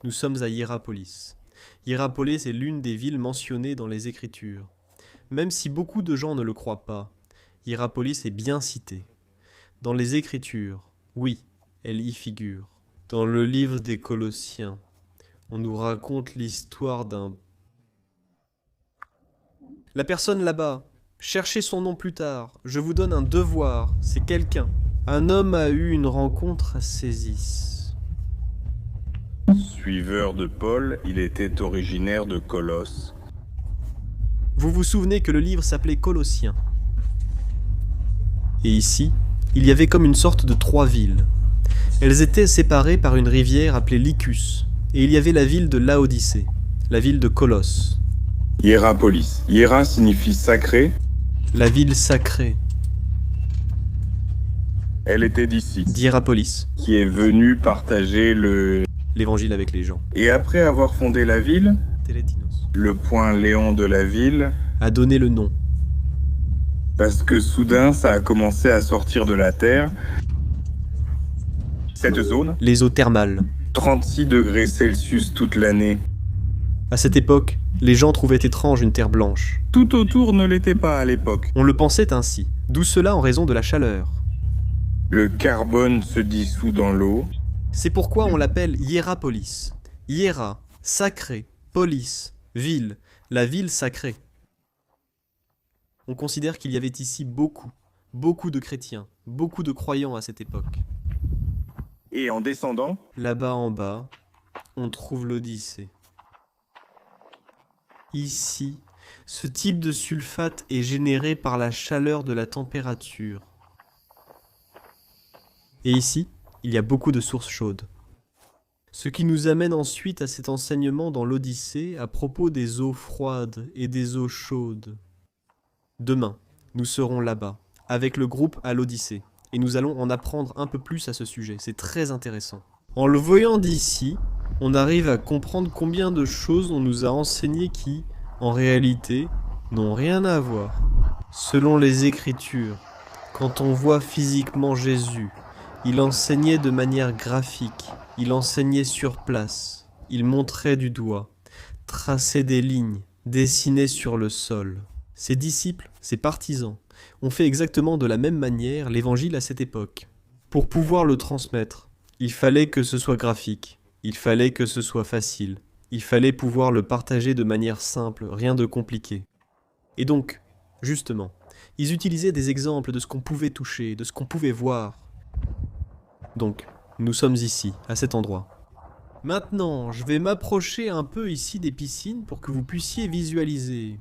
Nous sommes à Hiérapolis. Hiérapolis est l'une des villes mentionnées dans les Écritures. Même si beaucoup de gens ne le croient pas, Hiérapolis est bien citée. Dans les Écritures, oui, elle y figure. Dans le livre des Colossiens, on nous raconte l'histoire d'un... La personne là-bas, cherchez son nom plus tard, je vous donne un devoir, c'est quelqu'un. Un homme a eu une rencontre à Césis. Suiveur de Paul, il était originaire de Colosse. Vous vous souvenez que le livre s'appelait Colossiens. Et ici, il y avait comme une sorte de 3 villes. Elles étaient séparées par une rivière appelée Lycus, et il y avait la ville de Laodicée, la ville de Colosse. Hiérapolis. Hiéra signifie sacré. La ville sacrée, Elle était d'ici, d'Hiérapolis, qui est venue partager l'évangile avec les gens. Et après avoir fondé la ville, Télétinos le point Léon de la ville, a donné le nom. parce que soudain ça a commencé à sortir de la terre. Cette zone, Les eaux thermales. 36 degrés Celsius toute l'année. À cette époque, les gens trouvaient étrange une terre blanche. Tout autour ne l'était pas à l'époque. On le pensait ainsi, d'où cela en raison de la chaleur. Le carbone se dissout dans l'eau. C'est pourquoi on l'appelle Hiérapolis. Hiéra, sacré, polis, ville, la ville sacrée. On considère qu'il y avait ici beaucoup de chrétiens, beaucoup de croyants à cette époque. Et en descendant, Là-bas en bas, on trouve l'Odyssée. Ici, ce type de sulfate est généré par la chaleur de la température. Et ici, il y a beaucoup de sources chaudes. Ce qui nous amène ensuite à cet enseignement dans l'Odyssée à propos des eaux froides et des eaux chaudes. Demain, nous serons là-bas, avec le groupe à l'Odyssée, et nous allons en apprendre un peu plus à ce sujet, c'est très intéressant. En le voyant d'ici, on arrive à comprendre combien de choses on nous a enseignées qui, en réalité, n'ont rien à voir. Selon les Écritures, quand on voit physiquement Jésus, il enseignait de manière graphique, il enseignait sur place, il montrait du doigt, traçait des lignes, dessinait sur le sol. Ses disciples, ses partisans, ont fait exactement de la même manière l'évangile à cette époque. Pour pouvoir le transmettre, il fallait que ce soit graphique, il fallait que ce soit facile, il fallait pouvoir le partager de manière simple, rien de compliqué. Et donc, justement, ils utilisaient des exemples de ce qu'on pouvait toucher, de ce qu'on pouvait voir. Donc, nous sommes ici, à cet endroit. Maintenant, je vais m'approcher un peu ici des piscines pour que vous puissiez visualiser.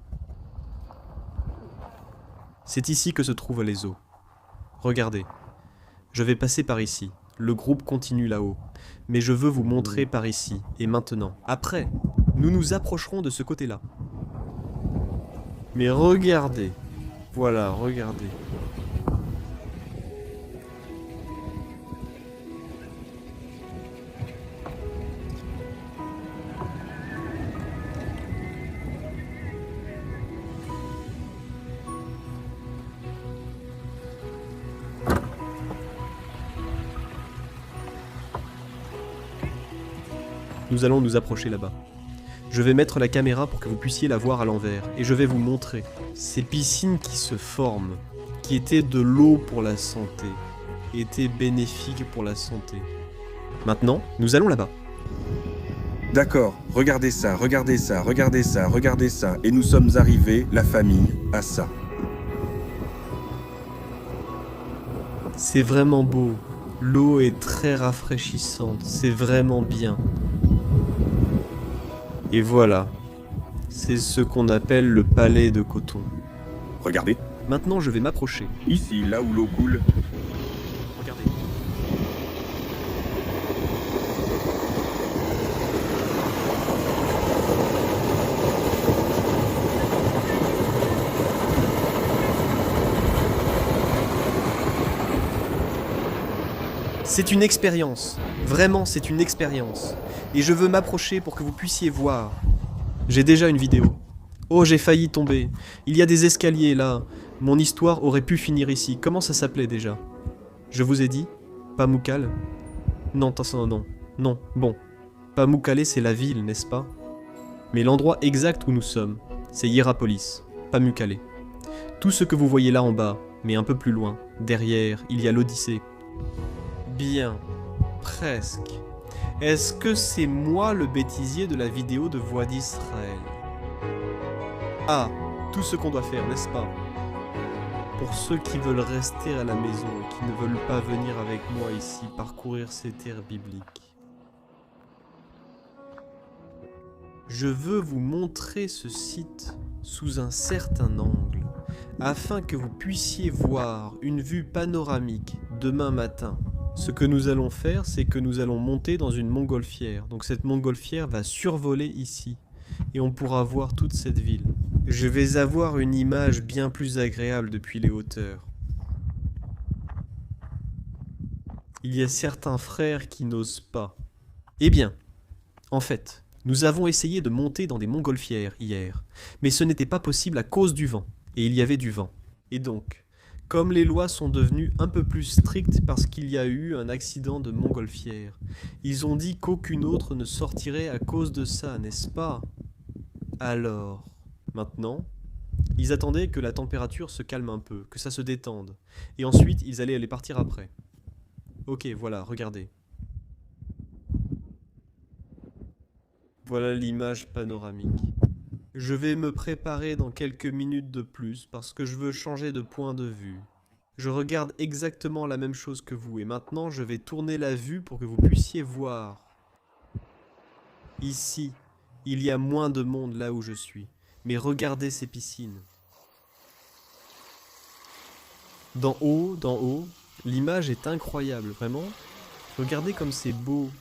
C'est ici que se trouvent les eaux. Regardez, je vais passer par ici. Le groupe continue là-haut. Mais je veux vous montrer par ici, et maintenant. Après, nous nous approcherons de ce côté-là. Mais regardez. Voilà, regardez. Nous allons nous approcher là-bas. Je vais mettre la caméra pour que vous puissiez la voir à l'envers, et je vais vous montrer ces piscines qui se forment, qui étaient de l'eau pour la santé, étaient bénéfiques pour la santé. Maintenant, nous allons là-bas. d'accord, regardez ça, regardez ça, regardez ça, regardez ça. Et nous sommes arrivés, la famille, à ça. C'est vraiment beau. L'eau est très rafraîchissante, c'est vraiment bien. Et voilà, c'est ce qu'on appelle le palais de coton. Regardez, Maintenant, je vais m'approcher. ici, là où l'eau coule, Regardez. C'est une expérience. Vraiment, c'est une expérience. Et je veux m'approcher pour que vous puissiez voir. J'ai déjà une vidéo. Oh, j'ai failli tomber. Il y a des escaliers là. Mon histoire aurait pu finir ici. Comment ça s'appelait déjà? Je vous ai dit? Pamukkale? Non, non. Non, bon. Pamukkale, c'est la ville, n'est-ce pas? Mais l'endroit exact où nous sommes, c'est Hierapolis, Pamukkale. Tout ce que vous voyez là en bas, mais un peu plus loin, derrière, il y a l'Odyssée. Bien, presque. Est-ce que c'est moi le bêtisier de la vidéo de Voix d'Israël? Ah, tout ce qu'on doit faire, n'est-ce pas? Pour ceux qui veulent rester à la maison et qui ne veulent pas venir avec moi ici parcourir ces terres bibliques. Je veux vous montrer ce site sous un certain angle, afin que vous puissiez voir une vue panoramique demain matin. Ce que nous allons faire, c'est que nous allons monter dans une montgolfière. Donc cette montgolfière va survoler ici, et on pourra voir toute cette ville. Je vais avoir une image bien plus agréable depuis les hauteurs. Il y a certains frères qui n'osent pas. Eh bien, en fait, nous avons essayé de monter dans des montgolfières hier, mais ce n'était pas possible à cause du vent, et il y avait du vent. Et donc, comme les lois sont devenues un peu plus strictes parce qu'il y a eu un accident de montgolfière, ils ont dit qu'aucune autre ne sortirait à cause de ça, n'est-ce pas? Alors, maintenant, ils attendaient que la température se calme un peu, que ça se détende, et ensuite ils allaient aller partir après. Ok, voilà, regardez. Voilà l'image panoramique. Je vais me préparer dans quelques minutes de plus parce que je veux changer de point de vue. Je regarde exactement la même chose que vous et maintenant je vais tourner la vue pour que vous puissiez voir. Ici, il y a moins de monde là où je suis, mais regardez ces piscines. D'en haut, l'image est incroyable, vraiment. Regardez comme c'est beau.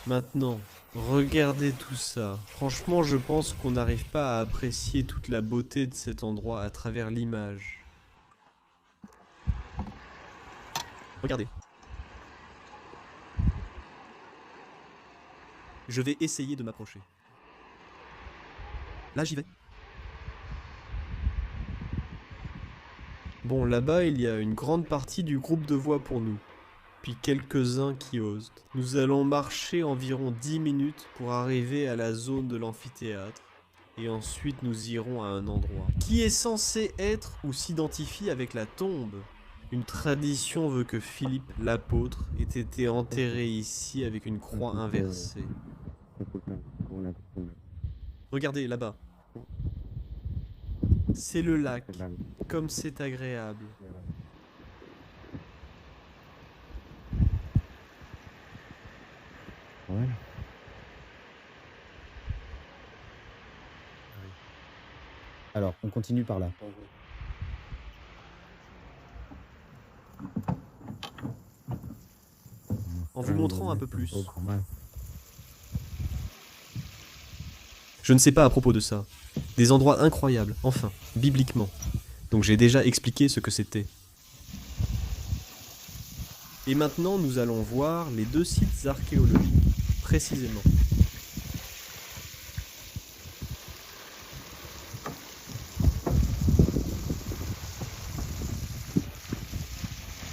Maintenant, regardez tout ça. Franchement, je pense qu'on n'arrive pas à apprécier toute la beauté de cet endroit à travers l'image. Regardez. Je vais essayer de m'approcher. Là, j'y vais. Bon, là-bas, il y a une grande partie du groupe de voix pour nous. Puis quelques-uns qui osent. Nous allons marcher environ 10 minutes pour arriver à la zone de l'amphithéâtre. Et ensuite nous irons à un endroit qui est censé être ou s'identifie avec la tombe. Une tradition veut que Philippe l'apôtre ait été enterré ici avec une croix inversée. Regardez là-bas. C'est le lac. Comme c'est agréable. Ouais. Alors, on continue par là. En vous montrant un peu plus. Je ne sais pas à propos de ça. Des endroits incroyables, enfin, bibliquement. Donc j'ai déjà expliqué ce que c'était. Et maintenant, nous allons voir les deux sites archéologiques, précisément.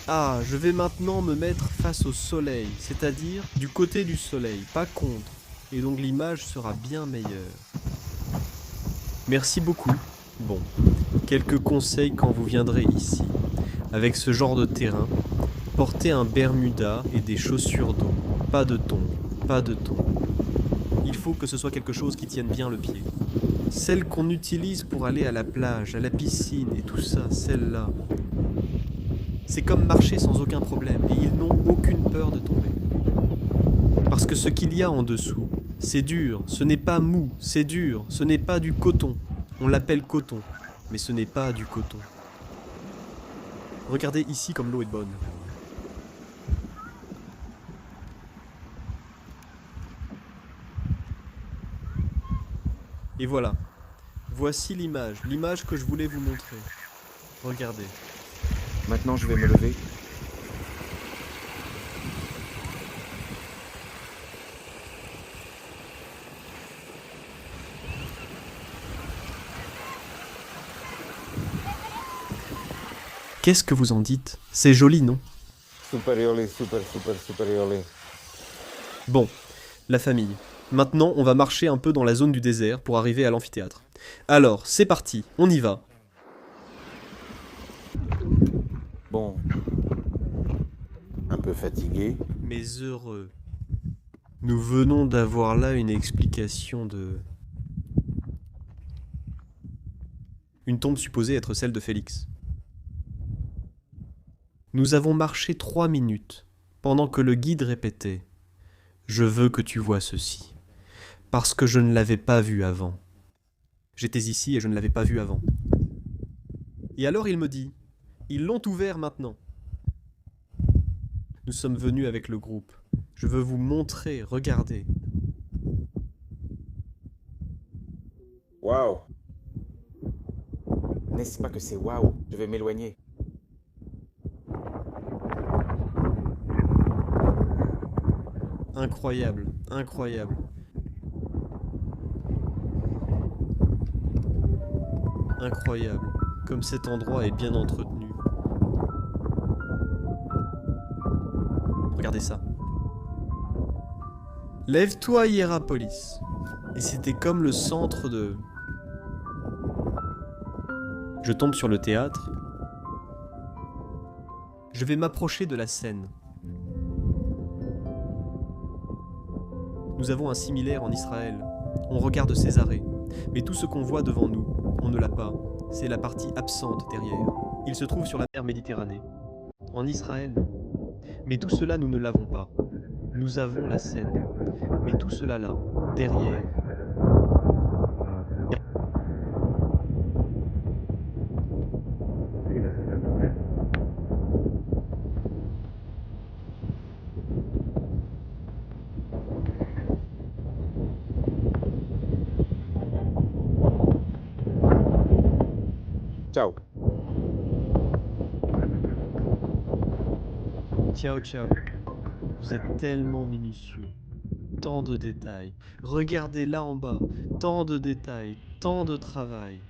Ah, je vais maintenant me mettre face au soleil, c'est-à-dire du côté du soleil, pas contre. Et donc l'image sera bien meilleure. Merci beaucoup. Bon, quelques conseils quand vous viendrez ici. Avec ce genre de terrain, portez un bermuda et des chaussures d'eau. Pas de tongs, pas de tongs. Il faut que ce soit quelque chose qui tienne bien le pied. Celle qu'on utilise pour aller à la plage, à la piscine et tout ça, celle-là. C'est comme marcher sans aucun problème et ils n'ont aucune peur de tomber. Parce que ce qu'il y a en dessous, c'est dur, ce n'est pas mou, c'est dur, ce n'est pas du coton. On l'appelle coton, mais ce n'est pas du coton. Regardez ici comme l'eau est bonne. Et voilà. Voici l'image que je voulais vous montrer. Regardez. Maintenant, je vais me lever. Qu'est-ce que vous en dites? C'est joli, non? Super joli, super joli. Bon, la famille. Maintenant, on va marcher un peu dans la zone du désert pour arriver à l'amphithéâtre. Alors, c'est parti, on y va. Bon. Un peu fatigué. Mais heureux. Nous venons d'avoir là une explication de... Une tombe supposée être celle de Félix. Nous avons marché 3 minutes, pendant que le guide répétait « Je veux que tu vois ceci, parce que je ne l'avais pas vu avant. » J'étais ici et je ne l'avais pas vu avant. Et alors il me dit « Ils l'ont ouvert maintenant. » Nous sommes venus avec le groupe. Je veux vous montrer, regardez. Waouh. N'est-ce pas que c'est waouh? Je vais m'éloigner. Incroyable, incroyable. Incroyable, comme cet endroit est bien entretenu. Regardez ça. Lève-toi, Hierapolis. Et c'était comme le centre de... Je tombe sur le théâtre. Je vais m'approcher de la scène. Nous avons un similaire en Israël. On regarde Césarée. Mais tout ce qu'on voit devant nous, on ne l'a pas. C'est la partie absente derrière. Il se trouve sur la mer Méditerranée. En Israël. Mais tout cela, nous ne l'avons pas. Nous avons la scène. Mais tout cela là, derrière. Ciao. Ciao, ciao. Vous êtes tellement minutieux. Tant de détails. Regardez là en bas. Tant de détails. Tant de travail.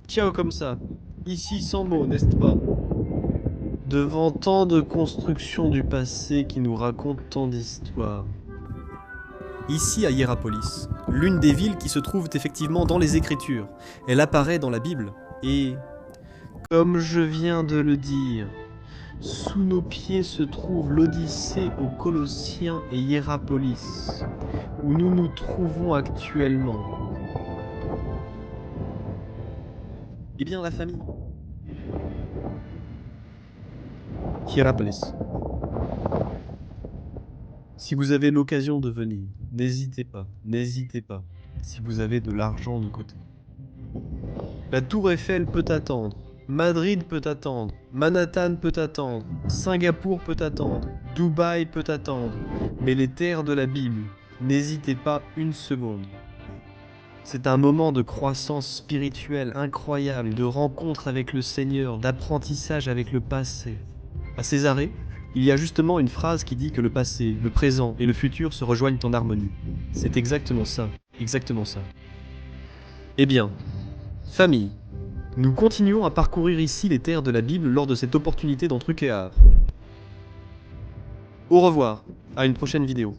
Ciao comme ça. Ici sans mots, n'est-ce pas? Devant tant de constructions du passé qui nous racontent tant d'histoires. Ici à Hierapolis, l'une des villes qui se trouvent effectivement dans les Écritures. Elle apparaît dans la Bible. Et, comme je viens de le dire, sous nos pieds se trouve l'Odyssée aux Colossiens et Hierapolis, où nous nous trouvons actuellement. Eh bien la famille. Hierapolis. Si vous avez l'occasion de venir, n'hésitez pas, n'hésitez pas, si vous avez de l'argent de côté. La tour Eiffel peut attendre, Madrid peut attendre, Manhattan peut attendre, Singapour peut attendre, Dubaï peut attendre, mais les terres de la Bible, n'hésitez pas une seconde. C'est un moment de croissance spirituelle incroyable, de rencontre avec le Seigneur, d'apprentissage avec le passé. À Césarée, il y a justement une phrase qui dit que le passé, le présent et le futur se rejoignent en harmonie. C'est exactement ça, exactement ça. Eh bien, famille, nous continuons à parcourir ici les terres de la Bible lors de cette opportunité d'Entruquéar. Au revoir, à une prochaine vidéo.